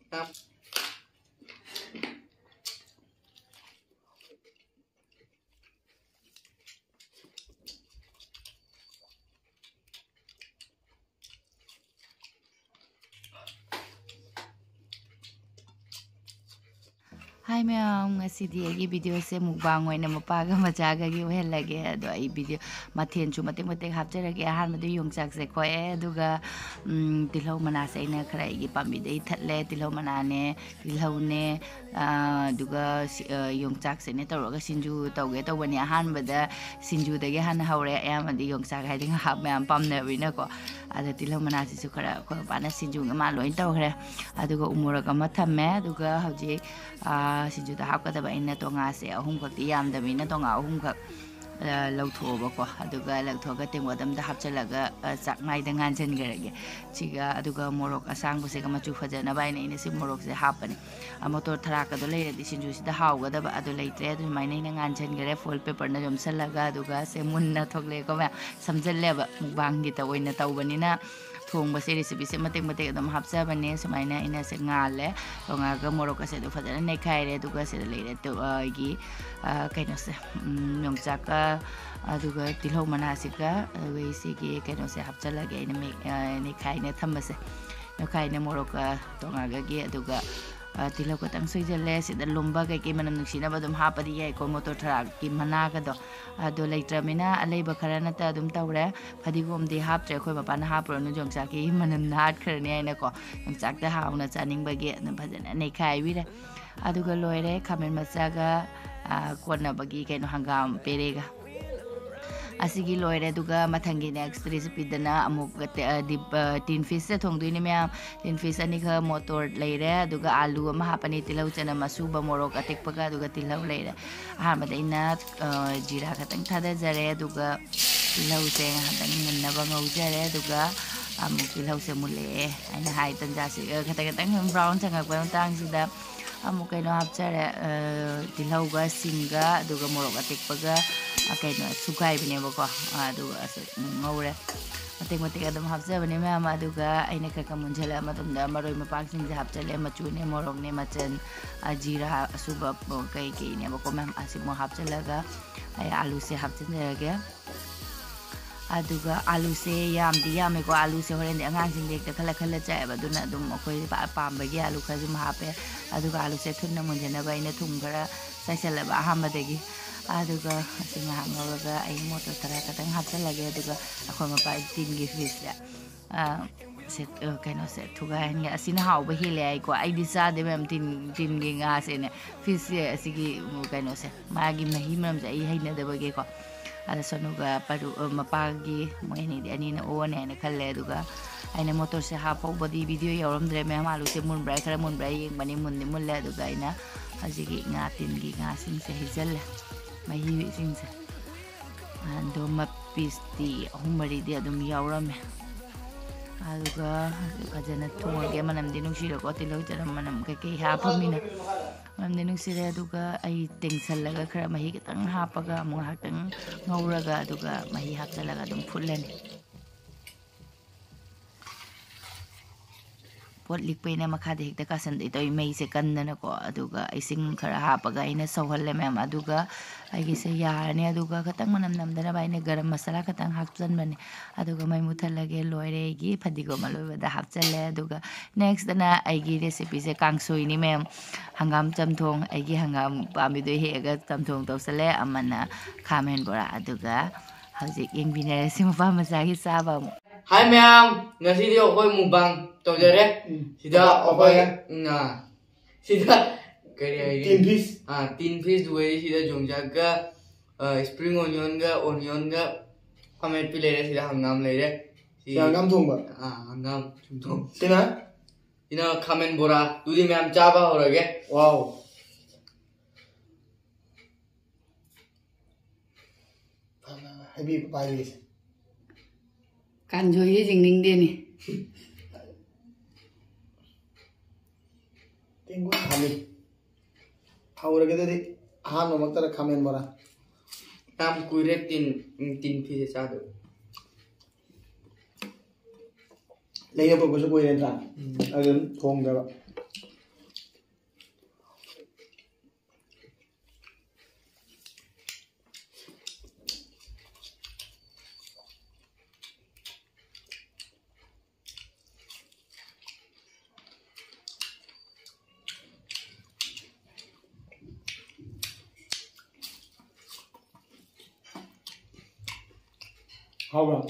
Hai ma'am ngasi di video se mukbang oina mapa ga machaga gi wel lage ado ai video mathen chu mate mate hapjarage ahan madu yongchak se ko e aduga tilhau mana se ina khara gi pambi dei thatle tilhau mana ne tilhau ne aduga yongchak se ne tawraga sinju tawge tawbani ahan bada sinju dagi han haure amadi yongchak haiding hap ma'am pamne wina ko ada tilhau mana se su khara ko bana sinju ma loin tawkhre aduga umura ga ma thamme aduga hauji Sinju da hapkadaba ina tonga se ahum khakti yamdami na tonga ahum khak lauthoba ko aduga lauthoga tengwadam da hapchalaga chaknai da nganchen garage chiga aduga morok asang buse ga machu phajana bai na ina se morok se hapani motor tharaka do leire di sinju si da hawga da adu leitre adu mai na nganchen gare full paper na jom salaga aduga se munna thokle ko ma samjalle ba mukbang gi ta oina tawbani na thong ba se recipe se mate mate adum hapsa bane sumaina ina se ngale tonga ga morok se do fadana ne khaire duga se leire to gi kaino se yongchak ka aduga tilhau mana se ka we se gi kaino se hapchala ge ina me ne khaine thamase no khaine morok tonga ga gi aduga tilhau ka tang soijale se da lomba ga ki manam nuksina badum hapadi yai ko motor thara ki mana ga do ado leitramina alaiba kharana ta dum tawre fadigom di hap tre khoi mapa na hapro nu jongchak ki manam nat kharni aina ko jongchak ta hauna chaning bagi na bhajana nei khai wi re aduga loire khamen machaga kona bagi kaino hangam perega asigi loire duga mathangi next recipe dana amuk tin fish se thongduini mya tin fish ani kha motor leire duga alu ama hapani tilau chana masuba morok atekpaga duga tilau leire ahmada ina jira khatang thada jare duga tilau se hatang munna ba ngaujare duga amuk tilau se mule aina hai tanja se khatang brown changa kwa tang sida amuk kaino hapjare tilau ga singa duga morok atekpaga kaino sukai bine bako aduga ngaure matek matek adum hapjabane mama aduga aina ka kamunjala matumda maroi mapak sing hapjale machune morok ne machan ajira suba kai kai ne bako mam asimo hapjalaga ay alu se hapjalaga aduga alu se yamdi yame ko alu se horen angang sing dek khala khala chai baduna dum koi pambagi alu khajum hape aduga alu se thunna munjana baina thumgara saisala ba hamadegi aduga singa ngolaga ay motor tara katang hapsalage aduga akhoi mapa tin gi fish ya set kaino se thuga nga asina hawba hele ay ko ay disa de mem tin gi nga se ne fish asigi kaino se magi mahi mam ja ai haina de bage ko ada sonuga paru mapagi moini de ani na o ne ne khalle aduga aina motor se hapo body video yoram dre me malu se mun brai khara mun brai mani mun ni mulle aduga ina asigi nga tin gi nga sing se hijal mahi sing se ando mapisti humari de adum yawrame aduga kajana thonge manam dinung sira ko tilau jaram manam ke ha phamina manam dinung sira aduga ai tengsan laga khara mahi kitang hapaga mu hatang ngauraga aduga mahi hapsalaga dum phulani pot likpeina makhade hekta kasan de toy mei se kannana ko aduga ising khara hapaga ina sawhalle mem aduga aigi se yarne aduga katang manam namdana baine garam masala katang hapsan bane aduga mai muthalage loire gi phadigo maloi da hapchalle aduga next dana aigi recipe se kangsoi ni mem hangam chamthong aigi hangam pami do hega chamthong tawsale amana khamen bora aduga hauji yengbinare simpa masagi saba Hai ma'am, ngasi dia okoi mukbang tau jare. Sida okoi sida kari tin fish dua sida Yongchak ga spring onion ga pamet pi lere sida hangam lere. Hangam thong ba? Hangam thong. Tina kamen bora. Dudi ma'am chaba horage. Wow. Heavy pie. Kan joye jingning de ni Tengo kami Haore ke tadi han no maktara kamen bora tam kuire tin fish sa do leya po ko so ko entra agen thong da Haore.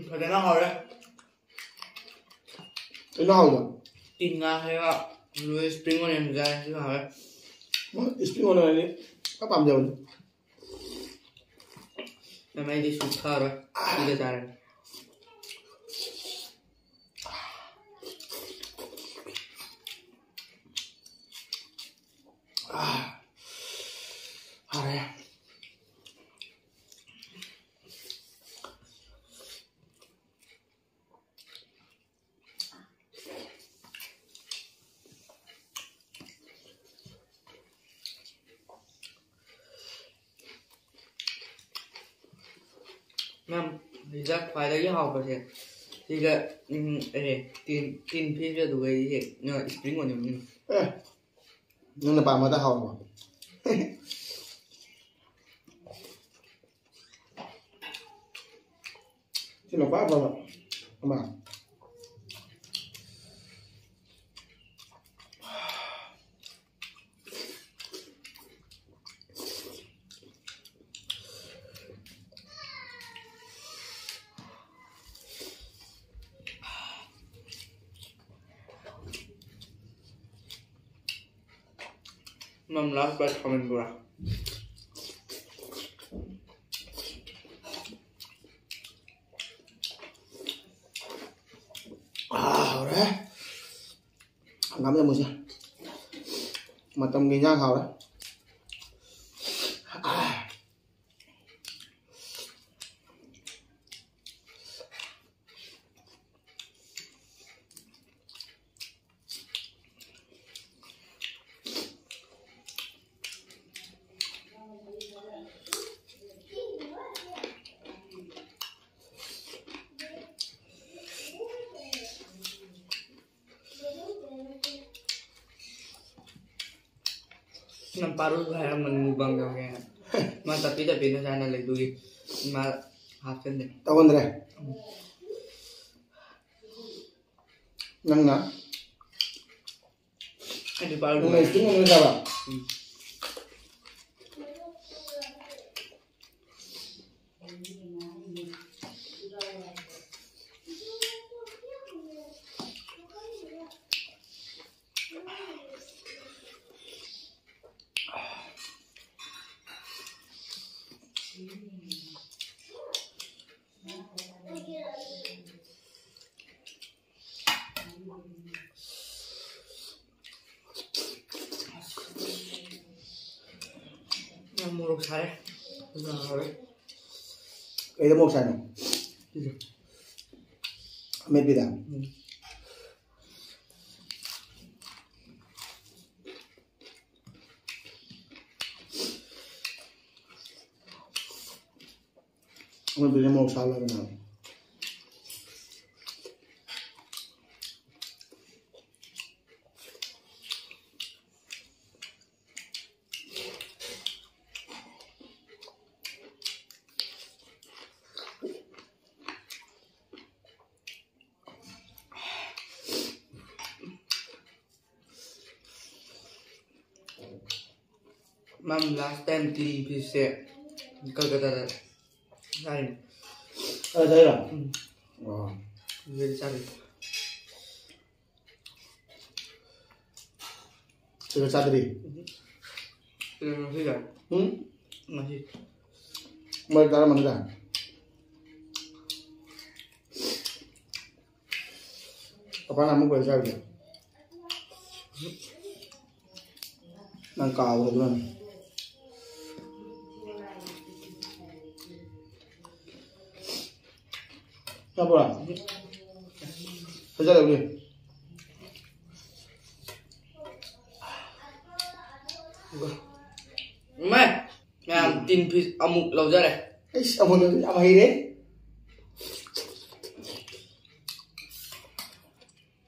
Thật ra nó hồi đấy. Nó Haore. Tin nga hay là rồi spring onion ra chứ hồi đấy. Spring onion này các bạn rồi. Năm nay đi sụt thở rồi. Đi ra đây. Haore. Năm thì ra phải đấy học rồi thì cái tin phía trước tụi cái gì nhờ spring onion. Nhưng là bạn mà ta Haore. Chứ là quá vâng ạ. Các bạn. Năm last but comment Bora. Haore. Hangam ra một xem. Mà tầm nghỉ nhang Haore. Năm paru hay là mình mukbang đâu nghe. Mà tapi nó ra là lấy đuôi mà half chân đấy. Tao con đây. Nang na. Cái thứ paru Nang này chúng nó ra vào. Năm mua sai đấy. Rồi. Đây là một sai này. Metpa. Mình beli mau salah kenal. Mam last time tin piece kagak Sarin. Ada saya lah. Wah. Jadi sarin. Sudah satu di. Masih kan? Masih. Mau cara mana dah? Apa nama gue siapa? Nangkau tu kan. Apa lah? Kerja boleh. Mẹ, làm tin piece amuk lâu ra đây. Apa tu? Apa ini?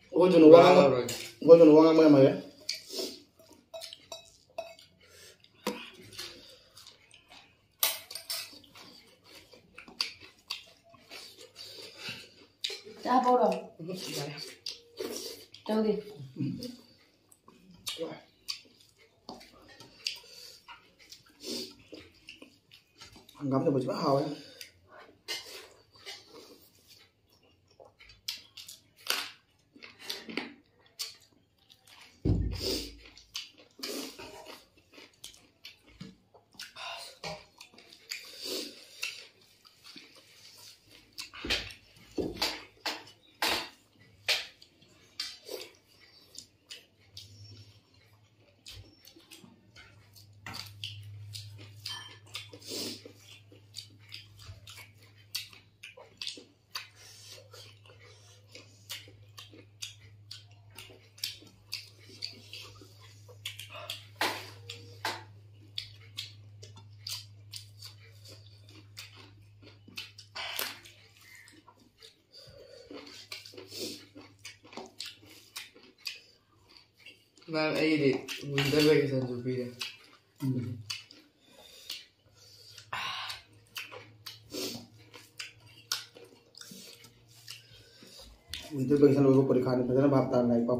Oh, tu Wow nuang. rồi. Ngồi cho nó ngang mày mày đấy. Cha bao rồi. Đâu đi. Ngắm cho một chút hào ấy. Mà ấy thì winter vacation chụp đi đây. Winter vacation लोगों को परीक्षा नहीं पता ना भापता नहीं पाप.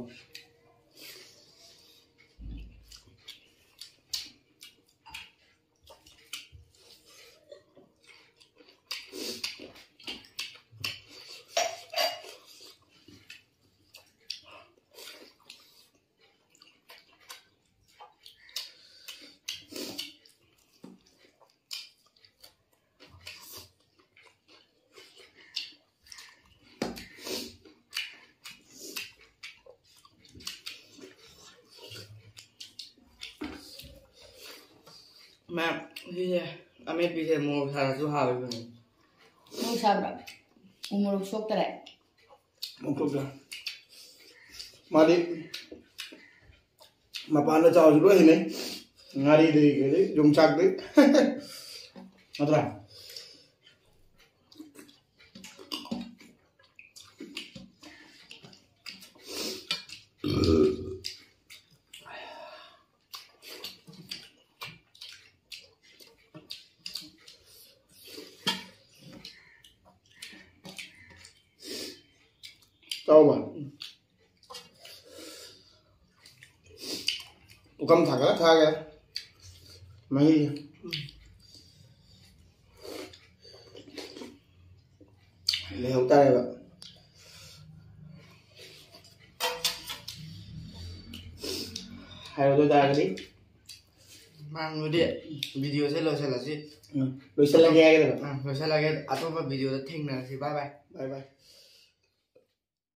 Mà thì anh biết bây giờ mua thằng số hào rồi. Không sao đâu. Umur sok terai. Mungkin dah. Mari. Mapa anda jauh dulu ini. Ngari deh, gitu. Yongchak deh. Matra. Tahu bang? Ukam thả kìa, mày lấy hậu tay vậy. Hai đôi tay cái đi. Mang người điện video sẽ lôi sẽ là gì? Lôi sẽ là nghe cái này. Lôi sẽ là cái. À tôi vào video đã thình là thì bye bye. Bye bye.